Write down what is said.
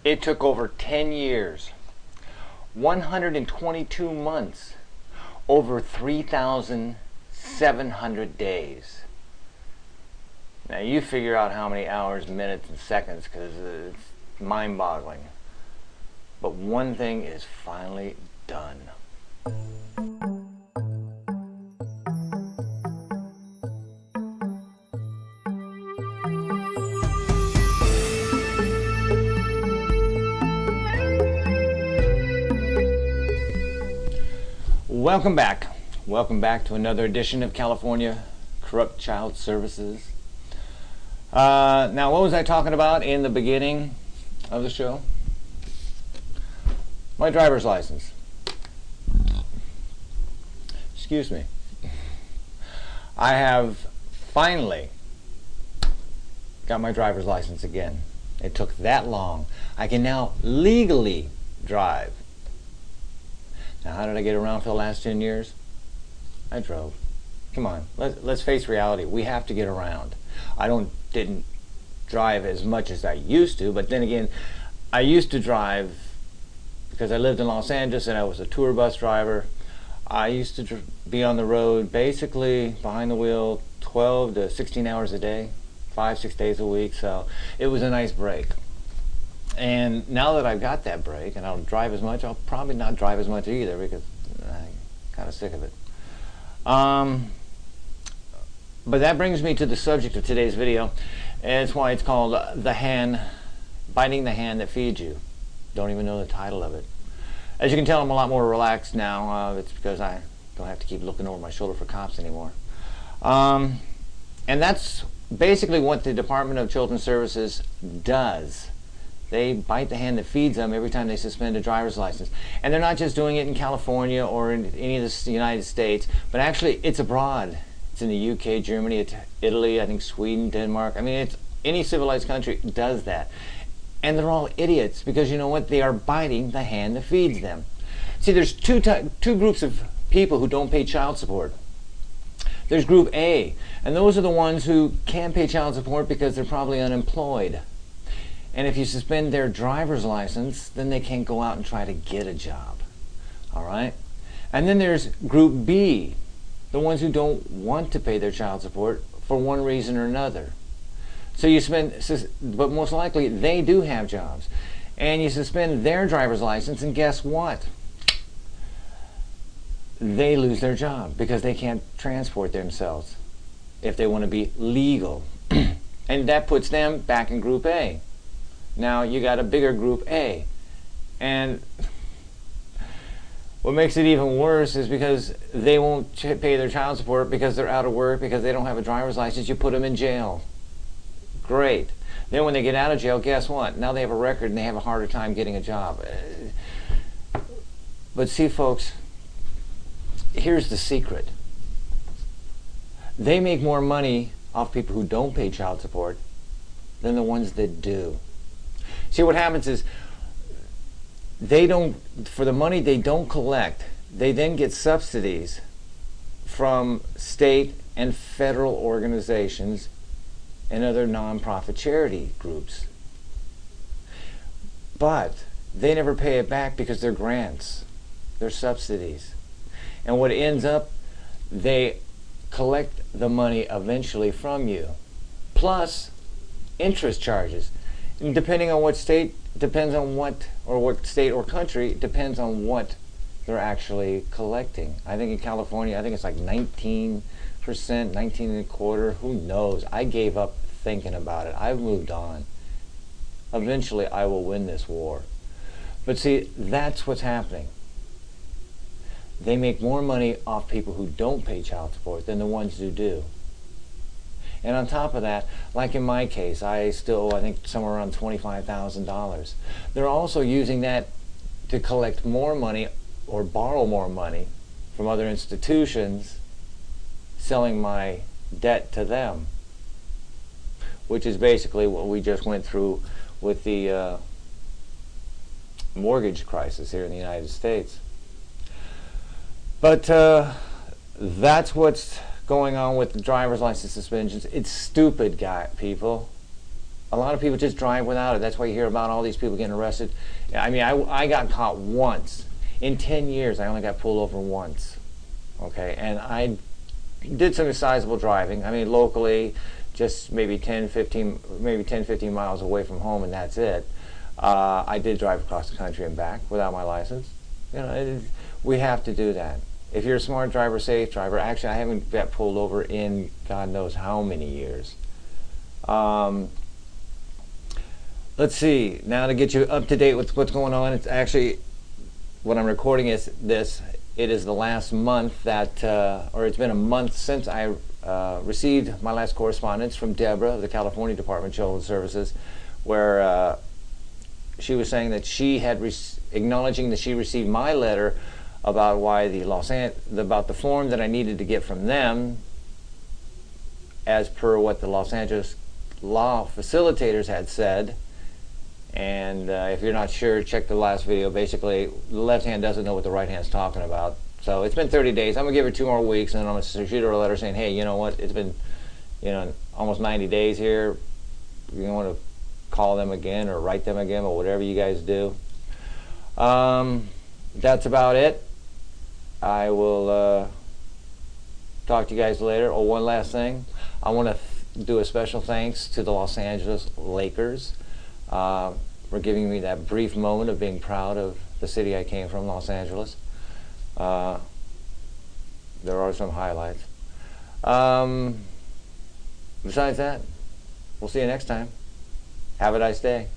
It took over 10 years, 122 months, over 3,700 days. Now you figure out how many hours, minutes, and seconds, because it's mind-boggling. But one thing is finally done. Welcome back. Welcome back to another edition of California Corrupt Child Services. Now, what was I talking about in the beginning of the show? My driver's license. Excuse me. I have finally got my driver's license again. It took that long. I can now legally drive. Now, how did I get around for the last 10 years? I drove. Come on, let's face reality. We have to get around. I didn't drive as much as I used to, but then again, I used to drive because I lived in Los Angeles and I was a tour bus driver. I used to be on the road, basically behind the wheel, 12 to 16 hours a day, 5-6 days a week, so it was a nice break. And now that I've got that break and I don't drive as much, I'll probably not drive as much either because I'm kind of sick of it. But that brings me to the subject of today's video. And it's why it's called Biting the Hand That Feeds You. Don't even know the title of it. As you can tell, I'm a lot more relaxed now. It's because I don't have to keep looking over my shoulder for cops anymore. And that's basically what the Department of Children's Services does. They bite the hand that feeds them every time they suspend a driver's license. And they're not just doing it in California or in any of the United States, but actually it's abroad. It's in the UK, Germany, Italy, I think Sweden, Denmark. I mean, any civilized country does that. And they're all idiots because you know what? They are biting the hand that feeds them. See, there's two groups of people who don't pay child support. There's Group A, and those are the ones who can't pay child support because they're probably unemployed. And if you suspend their driver's license, then they can't go out and try to get a job. All right? And then there's Group B, the ones who don't want to pay their child support for one reason or another. So you but most likely they do have jobs. And you suspend their driver's license, and guess what? They lose their job because they can't transport themselves if they want to be legal. And that puts them back in Group A. Now you got a bigger Group A, and what makes it even worse is because they won't pay their child support because they're out of work, because they don't have a driver's license. You put them in jail. Great. Then when they get out of jail, guess what? Now they have a record and they have a harder time getting a job. But see, folks, here's the secret. They make more money off people who don't pay child support than the ones that do. See, what happens is for the money they don't collect, they then get subsidies from state and federal organizations and other non-profit charity groups. But they never pay it back because they're grants, they're subsidies. And what ends up, they collect the money eventually from you, plus interest charges. And depending on what state, depends on what state or country, depends on what they're actually collecting. I think in California, I think it's like 19%, 19 and a quarter, who knows? I gave up thinking about it. I've moved on. Eventually, I will win this war. But see, that's what's happening. They make more money off people who don't pay child support than the ones who do. And on top of that, like in my case, I think somewhere around $25,000. They're also using that to collect more money or borrow more money from other institutions, selling my debt to them, which is basically what we just went through with the mortgage crisis here in the United States. But that's what's going on with the driver's license suspensions. It's stupid, people. A lot of people just drive without it. That's why you hear about all these people getting arrested. I mean, I got caught once. In 10 years, I only got pulled over once. Okay, and I did some sizable driving. I mean, locally, just maybe 10, 15 miles away from home, and that's it. I did drive across the country and back without my license. You know, we have to do that. If you're a smart driver, safe driver. Actually, I haven't got pulled over in God knows how many years. Let's see. Now to get you up to date with what's going on, it's actually, when I'm recording this, it is the last month that, or it's been a month since I received my last correspondence from Deborah of the California Department of Children's Services, where she was saying that she had acknowledging that she received my letter about why about the form that I needed to get from them, as per what the Los Angeles law facilitators had said. And if you're not sure, check the last video. Basically, the left hand doesn't know what the right hand's talking about. So it's been 30 days. I'm going to give her 2 more weeks, and then I'm going to shoot her a letter saying, hey, you know what? It's been, almost 90 days here. You want to call them again or write them again or whatever you guys do. That's about it. I will talk to you guys later. Oh, one last thing. I want to do a special thanks to the Los Angeles Lakers for giving me that brief moment of being proud of the city I came from, Los Angeles. There are some highlights. Besides that, we'll see you next time. Have a nice day.